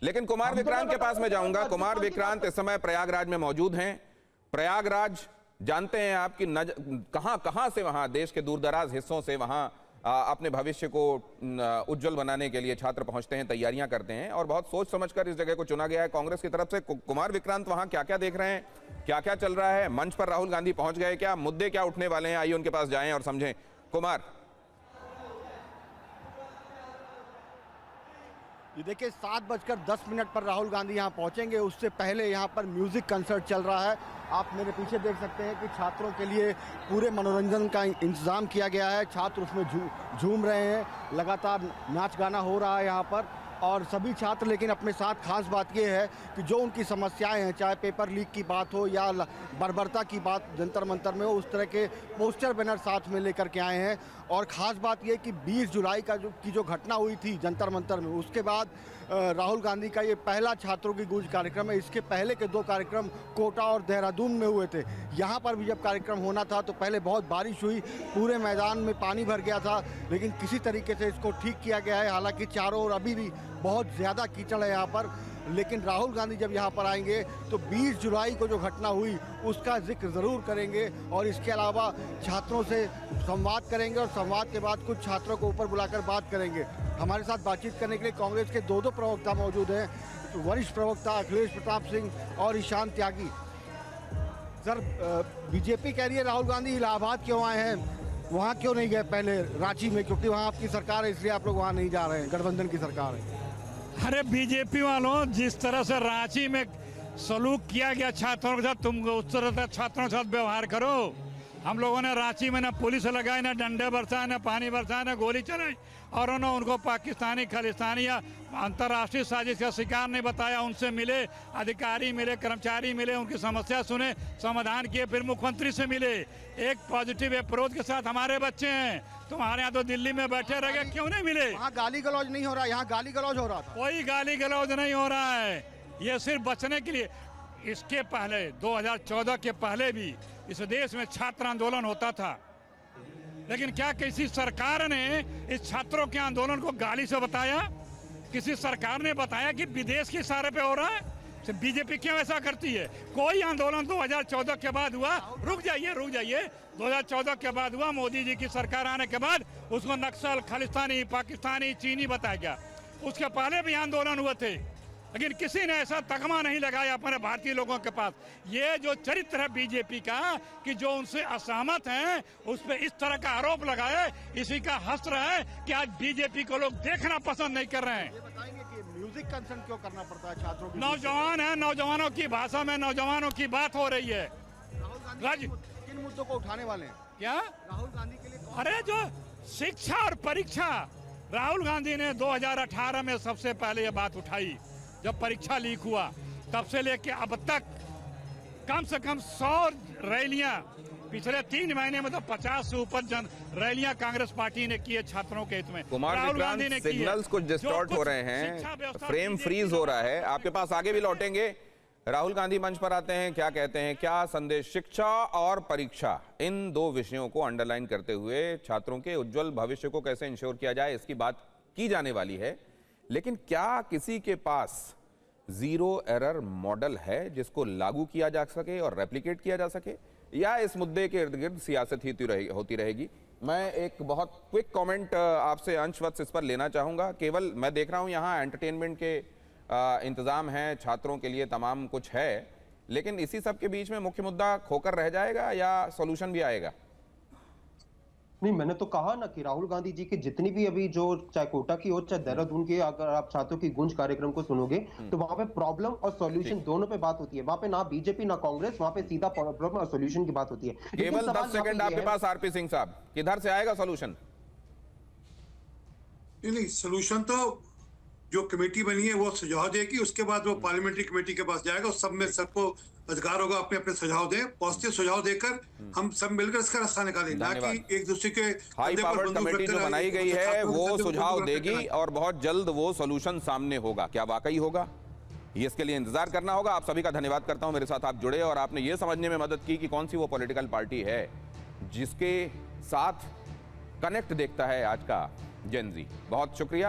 लेकिन कुमार विक्रांत के पास मैं जाऊंगा। कुमार विक्रांत इस समय प्रयागराज में मौजूद हैं। प्रयागराज जानते हैं आप कि कहां से वहां देश के दूरदराज हिस्सों से वहां अपने भविष्य को उज्जवल बनाने के लिए छात्र पहुंचते हैं, तैयारियां करते हैं और बहुत सोच समझकर इस जगह को चुना गया है कांग्रेस की तरफ से। कुमार विक्रांत वहां क्या क्या देख रहे हैं, क्या क्या चल रहा है? मंच पर राहुल गांधी पहुंच गए, क्या मुद्दे क्या उठने वाले हैं? आइए उनके पास जाएं और समझें। कुमार, ये देखिए 7:10 पर राहुल गांधी यहाँ पहुंचेंगे। उससे पहले यहाँ पर म्यूजिक कंसर्ट चल रहा है। आप मेरे पीछे देख सकते हैं कि छात्रों के लिए पूरे मनोरंजन का इंतजाम किया गया है। छात्र उसमें झूम रहे हैं, लगातार नाच गाना हो रहा है यहाँ पर। और सभी छात्र लेकिन अपने साथ खास बात यह है कि जो उनकी समस्याएं हैं, चाहे पेपर लीक की बात हो या बर्बरता की बात जंतर मंतर में हो, उस तरह के पोस्टर बैनर साथ में लेकर के आए हैं। और ख़ास बात यह कि 20 जुलाई की जो घटना हुई थी जंतर मंतर में, उसके बाद राहुल गांधी का ये पहला छात्रों की गूंज कार्यक्रम है। इसके पहले के 2 कार्यक्रम कोटा और देहरादून में हुए थे। यहाँ पर भी जब कार्यक्रम होना था तो पहले बहुत बारिश हुई, पूरे मैदान में पानी भर गया था, लेकिन किसी तरीके से इसको ठीक किया गया है। हालांकि चारों ओर अभी भी बहुत ज़्यादा कीचड़ है यहाँ पर। लेकिन राहुल गांधी जब यहाँ पर आएंगे तो 20 जुलाई को जो घटना हुई उसका जिक्र ज़रूर करेंगे और इसके अलावा छात्रों से संवाद करेंगे और संवाद के बाद कुछ छात्रों को ऊपर बुलाकर बात करेंगे। हमारे साथ बातचीत करने के लिए कांग्रेस के 2 प्रवक्ता मौजूद हैं, वरिष्ठ प्रवक्ता अखिलेश प्रताप सिंह और ईशान त्यागी। सर, बीजेपी कह रही है राहुल गांधी इलाहाबाद क्यों आए हैं, वहाँ क्यों नहीं गए पहले रांची में? क्योंकि वहाँ आपकी सरकार है इसलिए आप लोग वहाँ नहीं जा रहे हैं, गठबंधन की सरकार है। अरे बीजेपी वालों, जिस तरह से रांची में सलूक किया गया छात्रों के साथ, तुम उस तरह से छात्रों के साथ व्यवहार करो। हम लोगों ने रांची में न पुलिस लगाई, न डंडे बरसाए, न पानी बरसाए, न गोली चलाई और उन्होंने उनको पाकिस्तानी खालिस्तानी या अंतर्राष्ट्रीय साजिश का शिकार नहीं बताया। उनसे मिले, अधिकारी मिले, कर्मचारी मिले, उनकी समस्या सुने, समाधान किए, फिर मुख्यमंत्री से मिले। एक पॉजिटिव अप्रोच के साथ हमारे बच्चे हैं। तुम्हारे यहाँ तो दिल्ली में बैठे रह गए, क्यों नहीं मिले? वहाँ गाली गलौज नहीं हो रहा, यहाँ गाली गलौज हो रहा था। कोई गाली गलौज नहीं हो रहा है, ये सिर्फ बचने के लिए। इसके पहले 2014 के पहले भी इस देश में छात्र आंदोलन होता था, लेकिन क्या किसी सरकार ने इस छात्रों के आंदोलन को गाली से बताया? किसी सरकार ने बताया कि विदेश के इशारे पे हो रहा है? तो बीजेपी क्यों ऐसा करती है? कोई आंदोलन 2014 के बाद हुआ? रुक जाइए 2014 के बाद हुआ, मोदी जी की सरकार आने के बाद उसको नक्सल, खालिस्तानी, पाकिस्तानी, चीनी बताया गया। उसके पहले भी आंदोलन हुए थे, लेकिन किसी ने ऐसा तगमा नहीं लगाया अपने भारतीय लोगों के पास। ये जो चरित्र है बीजेपी का कि जो उनसे असहमत हैं उस पर इस तरह का आरोप लगाए, इसी का हस्त्र है कि आज बीजेपी को लोग देखना पसंद नहीं कर रहे हैं। ये बताएंगे कि म्यूजिक कंसर्न क्यों करना पड़ता है छात्रों की? नौजवान है, नौजवानों की भाषा में नौजवानों की बात हो रही है। राहुल गांधी किन मुद्दों को उठाने वाले हैं? क्या राहुल गांधी के लिए अरे जो शिक्षा और परीक्षा, राहुल गांधी ने 2018 में सबसे पहले ये बात उठाई जब परीक्षा लीक हुआ। तब से लेके अब तक कम से कम 100 रैलियां, पिछले 3 महीने में तो 50 से ऊपर रैलियां कांग्रेस पार्टी ने की है छात्रों के हित में। राहुल गांधी ने सिग्नल्स कुछ डिस्टॉर्ट हो रहे हैं, फ्रेम फ्रीज हो रहा है। आपके पास आगे भी लौटेंगे। राहुल गांधी मंच पर आते हैं, क्या कहते हैं, क्या संदेश? शिक्षा और परीक्षा, इन 2 विषयों को अंडरलाइन करते हुए छात्रों के उज्जवल भविष्य को कैसे इंश्योर किया जाए, इसकी बात की जाने वाली है। लेकिन क्या किसी के पास 0 एरर मॉडल है जिसको लागू किया जा सके और रेप्लिकेट किया जा सके, या इस मुद्दे के इर्द गिर्द सियासत होती रहेगी? मैं एक बहुत क्विक कमेंट आपसे अंशवत इस पर लेना चाहूंगा। केवल मैं देख रहा हूं यहाँ एंटरटेनमेंट के इंतजाम है, छात्रों के लिए तमाम कुछ है, लेकिन इसी सब के बीच में मुख्य मुद्दा खोकर रह जाएगा या सॉल्यूशन भी आएगा? नहीं, मैंने तो कहा ना कि राहुल गांधी जी के जितनी भी अभी जो चाहे कोटा की हो चाहे देहरादून की, अगर आप छात्रों की गूंज कार्यक्रम को सुनोगे तो वहां पे प्रॉब्लम और सॉल्यूशन दोनों पे बात होती है। वहां पे ना बीजेपी ना कांग्रेस, वहां पे सीधा प्रॉब्लम और सॉल्यूशन की बात होती है। केवल 10 सेकंड आपके पास आरपी सिंह साहब, किधर से आएगा सॉल्यूशन? नहीं, सॉल्यूशन तो जो कमेटी बनी है वो सुझाव देगी, उसके बाद वो पार्लियामेंट्री कमेटी के पास जाएगा। उस सब में सबको अधिकार होगा अपने अपने सुझाव दें, पॉजिटिव सुझाव देकर हम सब मिलकर इसका रास्ता निकालें, ना कि एक दूसरे के हाई पावर कमेटी जो बनाई गई है वो सुझाव देगी और बहुत जल्द वो सॉल्यूशन सामने होगा। क्या वाकई होगा, ये इसके लिए इंतजार करना होगा। आप सभी का धन्यवाद करता हूं, मेरे साथ आप जुड़े और आपने ये समझने में मदद की कि कौन सी वो पॉलिटिकल पार्टी है जिसके साथ कनेक्ट देखता है आज का जेन ज़ी। बहुत शुक्रिया।